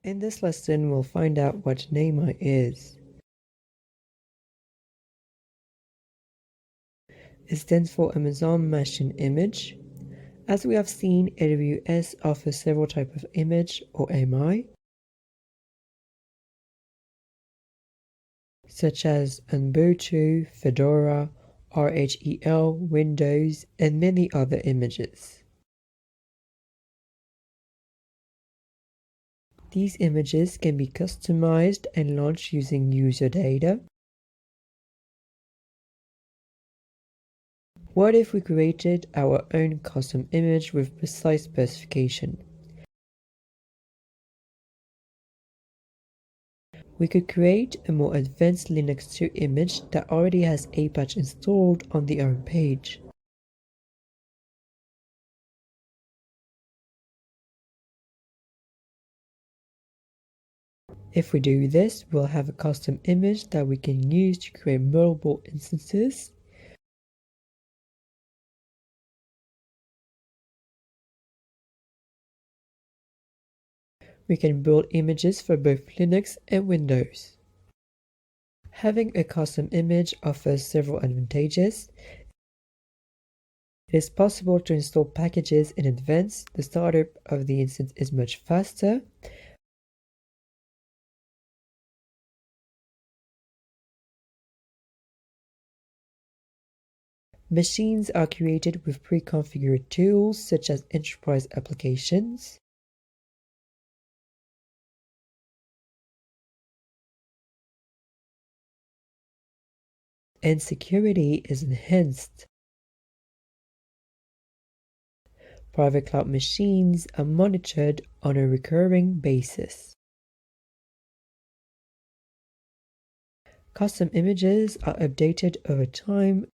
In this lesson, we'll find out what an AMI is. It stands for Amazon Machine Image. As we have seen, AWS offers several types of image or AMI, such as Ubuntu, Fedora, RHEL, Windows, and many other images. These images can be customized and launched using user data. What if we created our own custom image with precise specification? We could create a more advanced Linux 2 image that already has Apache installed on the home page. If we do this, we'll have a custom image that we can use to create multiple instances. We can build images for both Linux and Windows. Having a custom image offers several advantages. It is possible to install packages in advance. The startup of the instance is much faster. Machines are created with pre-configured tools such as enterprise applications. And security is enhanced. Private cloud machines are monitored on a recurring basis. Custom images are updated over time,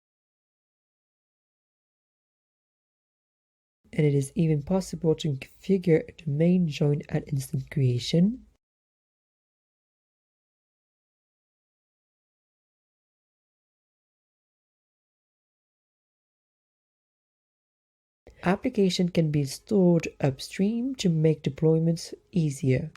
and it is even possible to configure a domain join at instant creation. Application can be stored upstream to make deployments easier.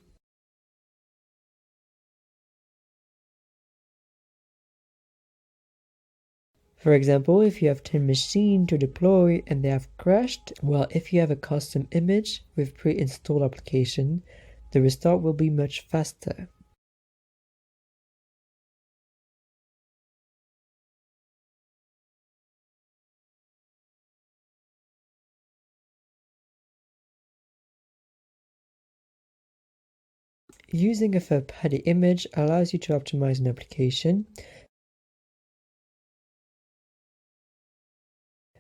For example, if you have 10 machines to deploy and they have crashed, well, if you have a custom image with pre-installed application, the restart will be much faster. Using a third-party image allows you to optimize an application,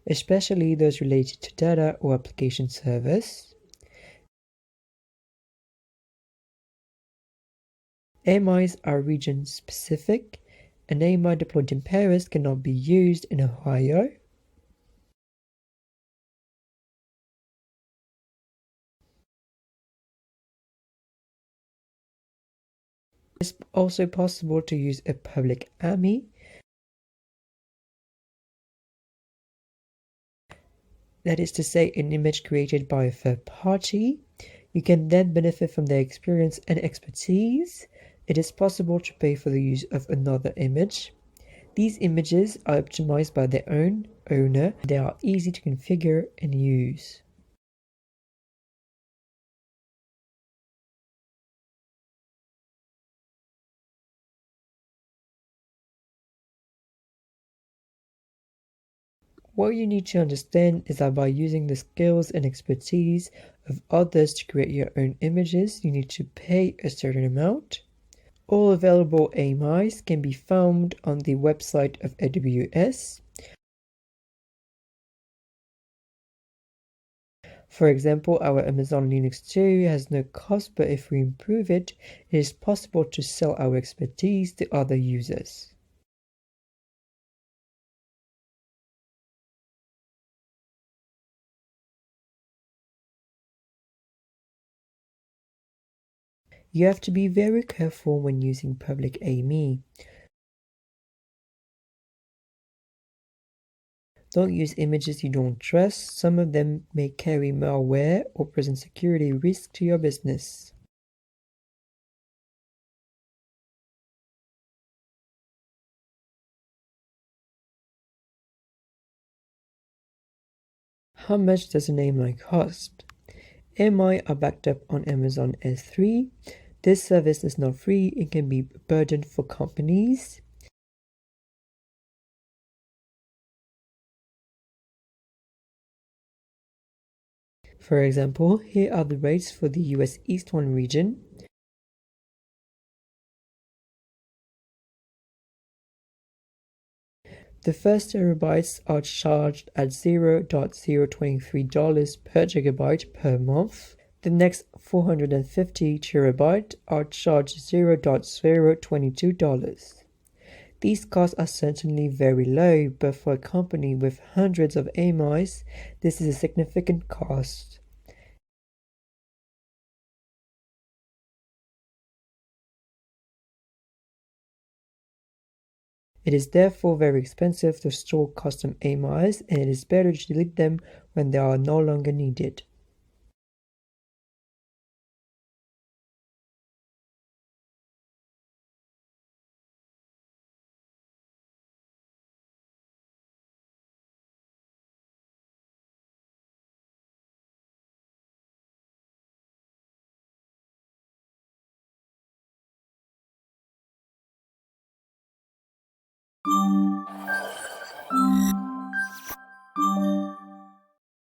especially those related to data or application service. AMIs are region-specific. An AMI deployed in Paris cannot be used in Ohio. It's also possible to use a public AMI. That is to say, an image created by a third party. You can then benefit from their experience and expertise. It is possible to pay for the use of another image. These images are optimized by their own owner. They are easy to configure and use. What you need to understand is that by using the skills and expertise of others to create your own images, you need to pay a certain amount. All available AMIs can be found on the website of AWS. For example, our Amazon Linux 2 has no cost, but if we improve it, it is possible to sell our expertise to other users. You have to be very careful when using public AMI. Don't use images you don't trust. Some of them may carry malware or present security risk to your business. How much does an AMI cost? AMI are backed up on Amazon S3. This service is not free. It can be a burden for companies. For example, here are the rates for the US East 1 region. The first terabytes are charged at $0.023 per gigabyte per month. The next 450 terabyte are charged $0.022. These costs are certainly very low, but for a company with hundreds of AMIs, this is a significant cost. It is therefore very expensive to store custom AMIs, and it is better to delete them when they are no longer needed.